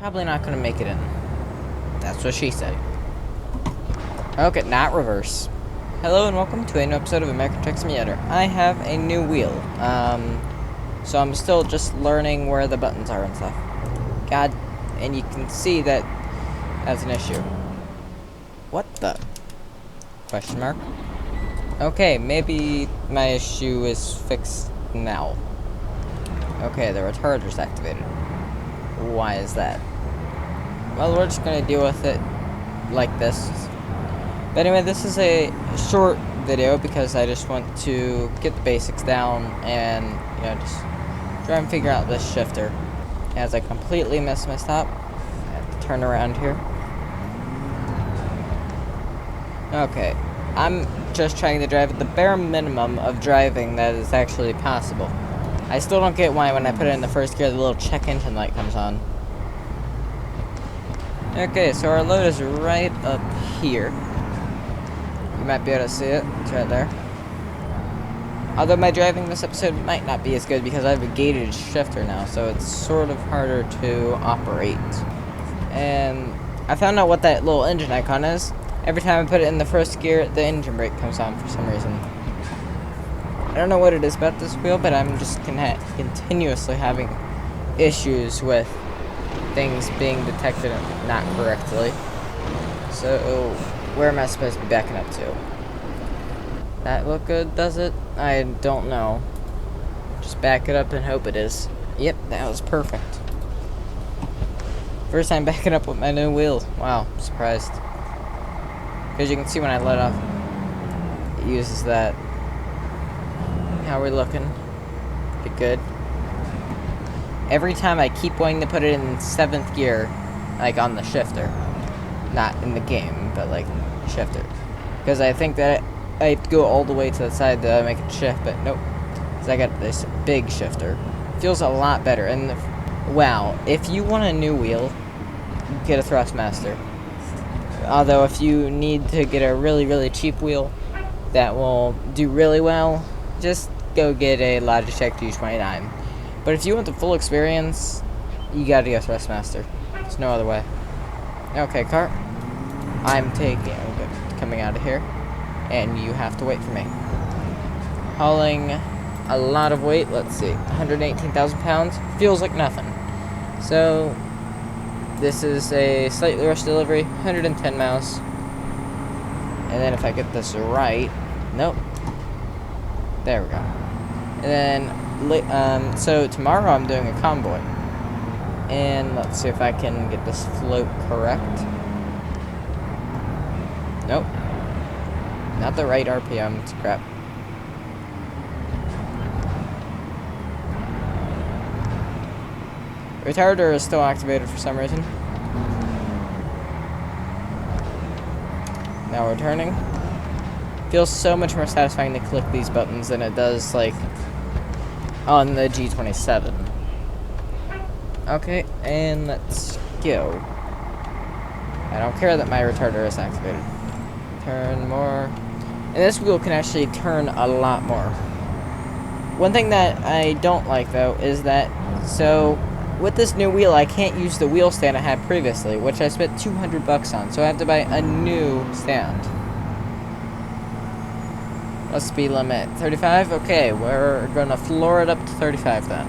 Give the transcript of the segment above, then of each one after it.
Probably not gonna make it in. That's what she said. Okay, not reverse. Hello and welcome to a new episode of American Truck Simulator. I have a new wheel. So I'm still just learning where the buttons are and stuff. God, and you can see that that's an issue. What the? Question mark? Okay, maybe my issue is fixed now. Okay, the retarder's activated. Why is that? Well, we're just gonna deal with it like this. But anyway, this is a short video because I just want to get the basics down and, you know, just try and figure out this shifter. As I completely missed my stop, I have to turn around here. Okay, I'm just trying to drive at the bare minimum of driving that is actually possible. I still don't get why when I put it in the first gear, the little check engine light comes on. Okay, so our load is right up here. You might be able to see it. It's right there. Although my driving this episode might not be as good because I have a gated shifter now, so it's sort of harder to operate. And I found out what that little engine icon is. Every time I put it in the first gear, the engine brake comes on for some reason. I don't know what it is about this wheel, but I'm just continuously having issues with things being detected not correctly. So, where am I supposed to be backing up to? That look good, does it? I don't know. Just back it up and hope it is. Yep, that was perfect. First time backing up with my new wheel. Wow, surprised. Because you can see when I let off, it uses that. How are we looking? Good. Every time I keep wanting to put it in 7th gear, like on the shifter. Not in the game, but like shifter. Because I think that I have to go all the way to the side to make it shift, but nope. Because I got this big shifter. Feels a lot better. And wow, if you want a new wheel, get a Thrustmaster. Although if you need to get a really, really cheap wheel that will do really well, just go get a Logitech G29. But if you want the full experience, you gotta get a Thrustmaster. There's no other way. Okay, car. I'm coming out of here, and you have to wait for me. Hauling a lot of weight. Let's see, 118,000 pounds. Feels like nothing. So this is a slightly rushed delivery, 110 miles. And then if I get this right, nope. There we go. And then, so tomorrow I'm doing a convoy. And let's see if I can get this float correct. Nope. Not the right RPM, it's crap. Retarder is still activated for some reason. Now we're turning. Feels so much more satisfying to click these buttons than it does, like, on the G27. Okay, and let's go. I don't care that my retarder is activated. Turn more. And this wheel can actually turn a lot more. One thing that I don't like, though, is that, so with this new wheel, I can't use the wheel stand I had previously, which I spent $200 on, so I have to buy a new stand. What's speed limit? 35? Okay, we're gonna floor it up to 35 then.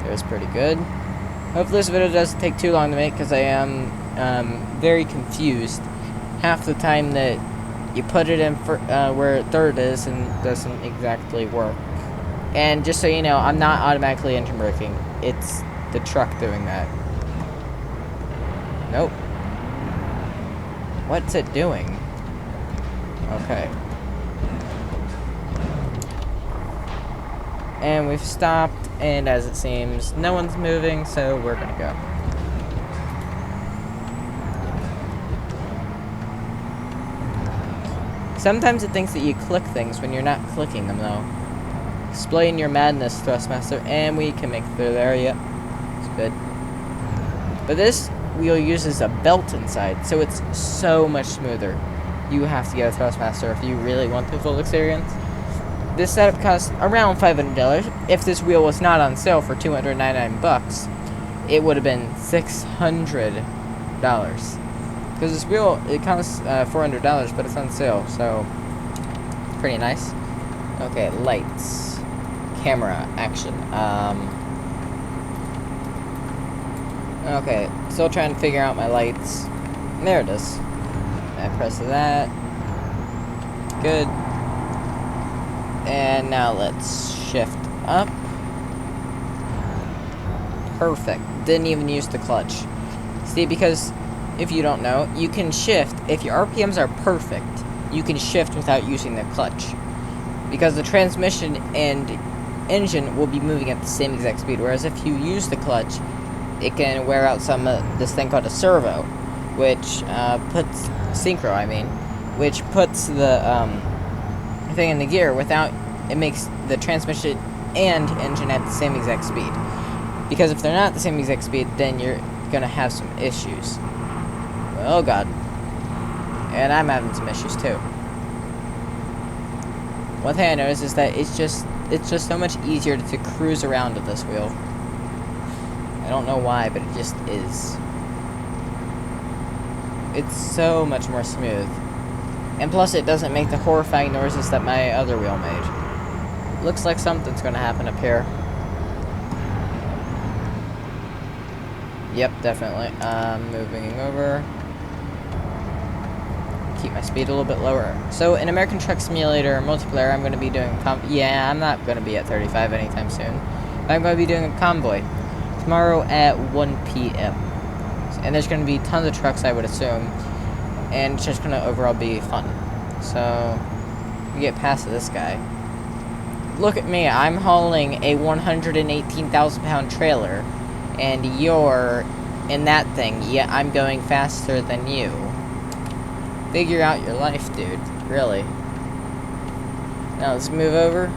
There's pretty good. Hopefully this video doesn't take too long to make because I am very confused. Half the time that you put it in for, where third is and it doesn't exactly work. And just so you know, I'm not automatically engine braking. It's the truck doing that. Nope. What's it doing? Okay. And we've stopped, and as it seems, no one's moving, so we're gonna go. Sometimes it thinks that you click things when you're not clicking them, though. Explain your madness, Thrustmaster, and we can make it through there, yep. It's good. But this wheel uses a belt inside, so it's so much smoother. You have to get a Thrustmaster if you really want the full experience. This setup costs around $500. If this wheel was not on sale for $299, it would have been $600. Because this wheel, it costs $400, but it's on sale, so it's pretty nice. Okay, lights, camera, action. Okay, still trying to figure out my lights. There it is. I press that. Good. And now let's shift up. Perfect. Didn't even use the clutch. See, because if you don't know, you can shift. If your RPMs are perfect, you can shift without using the clutch. Because the transmission and engine will be moving at the same exact speed. Whereas if you use the clutch, it can wear out this thing called a servo, which puts synchro, which puts the thing in the gear without it makes the transmission and engine at the same exact speed. Because if they're not at the same exact speed, then you're gonna have some issues. Oh god. And I'm having some issues too. One thing I noticed is that it's just so much easier to cruise around with this wheel. I don't know why, but it just is. It's so much more smooth. And plus it doesn't make the horrifying noises that my other wheel made. Looks like something's gonna happen up here. Yep, definitely. Moving over. Keep my speed a little bit lower. So in American Truck Simulator multiplayer, I'm going to be doing yeah, I'm not going to be at 35 anytime soon. But I'm going to be doing a convoy tomorrow at 1 p.m. And there's going to be tons of trucks, I would assume. And it's just going to overall be fun. So, we get past this guy. Look at me, I'm hauling a 118,000 pound trailer. And you're in that thing. Yeah, I'm going faster than you. Figure out your life, dude. Really. Now let's move over.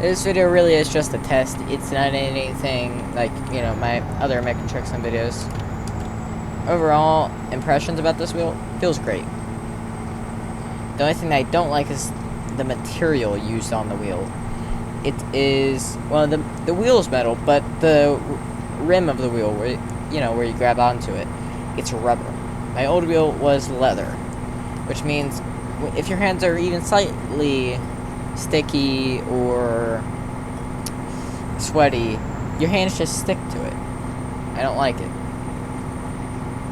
This video really is just a test. It's not anything like, you know, my other American Truck Sim videos. Overall, impressions about this wheel, feels great. The only thing that I don't like is the material used on the wheel. It is, well, the wheel is metal, but the rim of the wheel, where you grab onto it, it's rubber. My old wheel was leather, which means if your hands are even slightly sticky or sweaty, your hands just stick to it. I don't like it.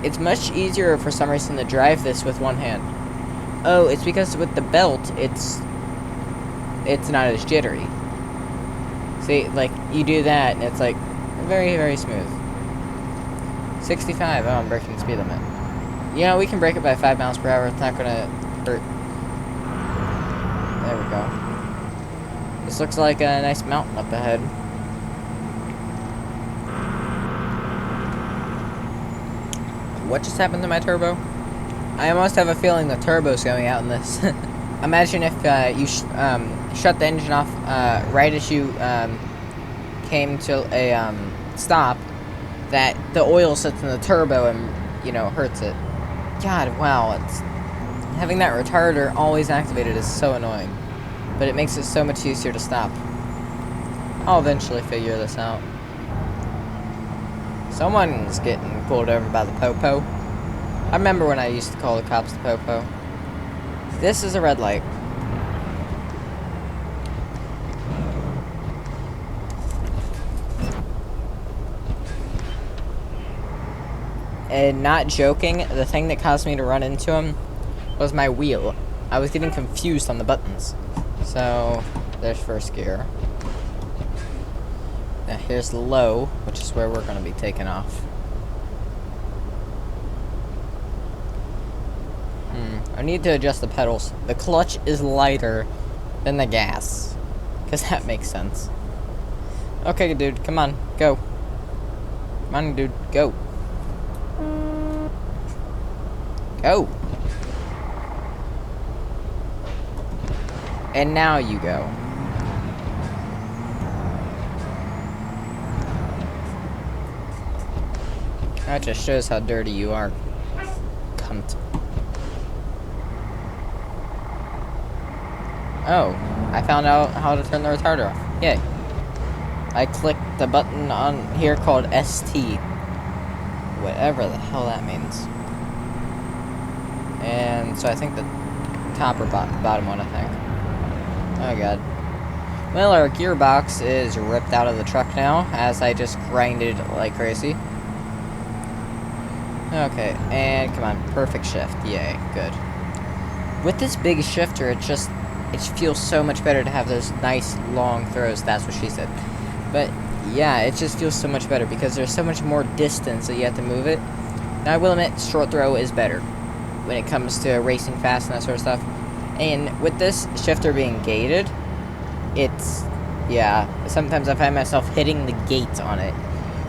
It's much easier for some reason to drive this with one hand. Oh, it's because with the belt, it's not as jittery. See, like, you do that, and it's like very, very smooth. 65, oh, I'm breaking the speed limit. You know, we can break it by 5 miles per hour. It's not gonna hurt. There we go. This looks like a nice mountain up ahead. What just happened to my turbo? I almost have a feeling the turbo's going out in this. Imagine if you shut the engine off right as you came to a stop, that the oil sits in the turbo and, you know, hurts it. God, wow, having that retarder always activated is so annoying. But it makes it so much easier to stop. I'll eventually figure this out. Someone's getting pulled over by the Popo. I remember when I used to call the cops the Popo. This is a red light. And not joking, the thing that caused me to run into him was my wheel. I was getting confused on the buttons. So, there's first gear. Now here's low, which is where we're going to be taking off. I need to adjust the pedals. The clutch is lighter than the gas. Because that makes sense. Okay, dude, come on, go. Come on, dude, go. Go. And now you go. That just shows how dirty you are. Cunt. Oh, I found out how to turn the retarder off. Yay. I clicked the button on here called ST. Whatever the hell that means. And so I think the top or bottom one, I think. Oh god. Well, our gearbox is ripped out of the truck now, as I just grinded like crazy. Okay, and come on, perfect shift. Yay, good. With this big shifter, it feels so much better to have those nice long throws. That's what she said. But yeah, it just feels so much better because there's so much more distance that you have to move it. Now I will admit, short throw is better when it comes to racing fast and that sort of stuff. And with this shifter being gated, yeah, sometimes I find myself hitting the gate on it,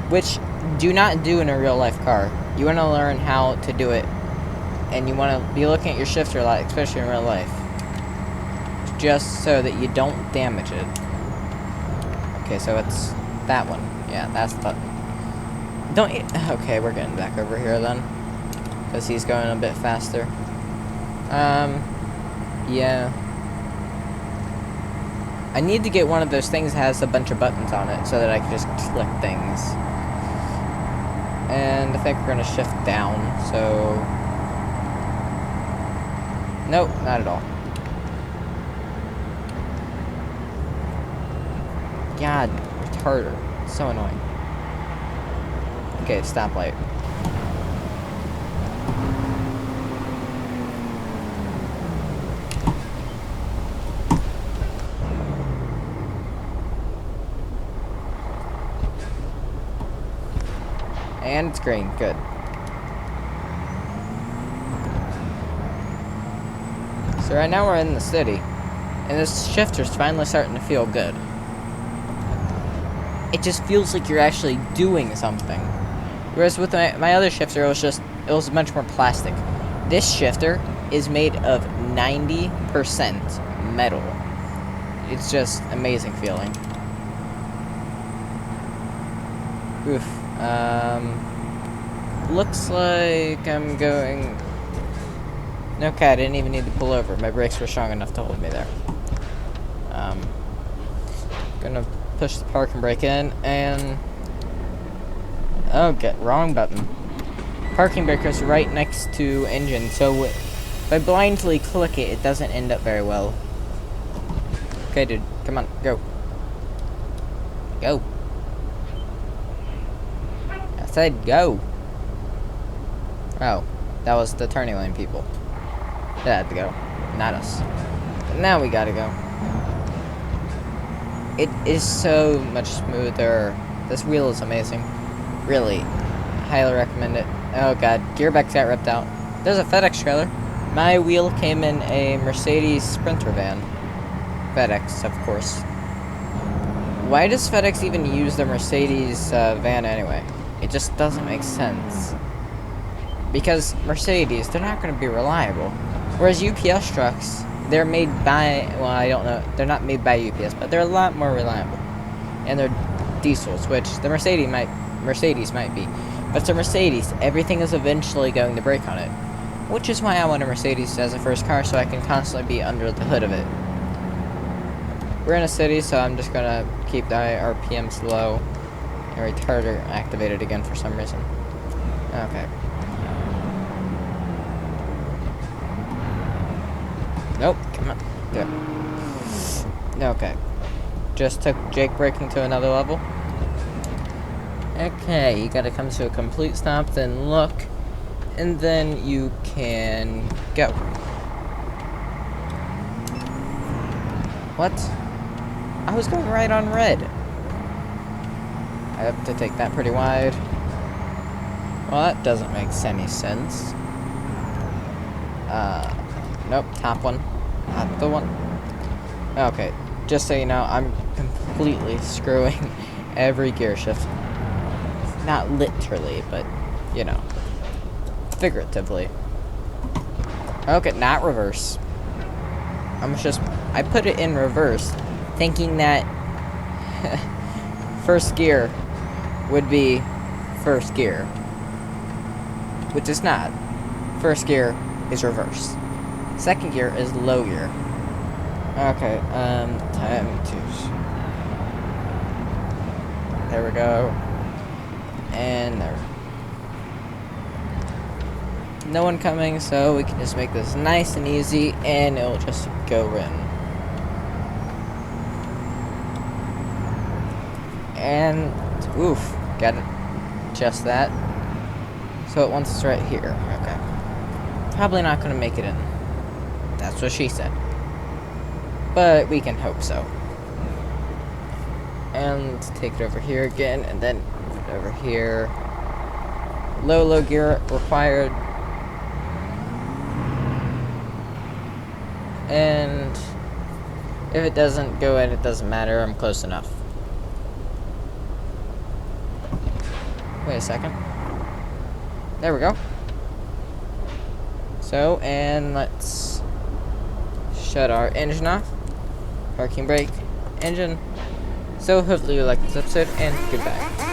which do not do in a real life car. You want to learn how to do it, and you want to be looking at your shifter a lot, especially in real life, just so that you don't damage it. Okay, so it's that one. Yeah, that's the button. Okay, we're getting back over here then, because he's going a bit faster. Yeah. I need to get one of those things that has a bunch of buttons on it so that I can just click things. And I think we're going to shift down, so... Nope, not at all. God, retarder. It's so annoying. Okay, stoplight. And it's green. Good. So right now we're in the city, and this shifter's finally starting to feel good. It just feels like you're actually doing something. Whereas with my other shifter, it was much more plastic. This shifter is made of 90% metal. It's just amazing feeling. Oof. Looks like I'm going... Okay, I didn't even need to pull over. My brakes were strong enough to hold me there. Gonna push the parking brake in, and... Okay, wrong button. Parking brake is right next to engine, so if I blindly click it, it doesn't end up very well. Okay, dude, come on, go. Go. I said go. Oh, that was the turning lane people. They had to go, not us. But now we gotta go. It is so much smoother. This wheel is amazing. Really, highly recommend it. Oh god, gearbox got ripped out. There's a FedEx trailer. My wheel came in a Mercedes Sprinter van. FedEx, of course. Why does FedEx even use the Mercedes van anyway? It just doesn't make sense. Because Mercedes, they're not going to be reliable. Whereas UPS trucks, they're made by, well, I don't know, they're not made by UPS, but they're a lot more reliable. And they're diesels, which the Mercedes might be. But it's a Mercedes, everything is eventually going to break on it. Which is why I want a Mercedes as a first car, so I can constantly be under the hood of it. We're in a city, so I'm just going to keep the RPMs low. And retarder activated again for some reason. Okay. Nope, come on. Good. Okay. Just took Jake braking to another level. Okay, you gotta come to a complete stop, then look, and then you can go. What? I was going right on red. I have to take that pretty wide. Well, that doesn't make any sense. Nope, top one. Not the one. Okay, just so you know, I'm completely screwing every gear shift. Not literally, but, you know, figuratively. Okay, not reverse. I put it in reverse, thinking that first gear would be first gear, which is not. First gear is reverse. Second gear is low gear. Okay, time to... There we go. And there. No one coming, so we can just make this nice and easy, and it'll just go in. And, oof, got it. Just that. So it wants us right here. Okay. Probably not going to make it in. That's what she said. But we can hope so. And take it over here again, and then put it over here. Low gear required. And if it doesn't go in, it doesn't matter. I'm close enough. Wait a second. There we go. So, and let's shut our engine off. Parking brake, engine. So hopefully you like this episode, and goodbye.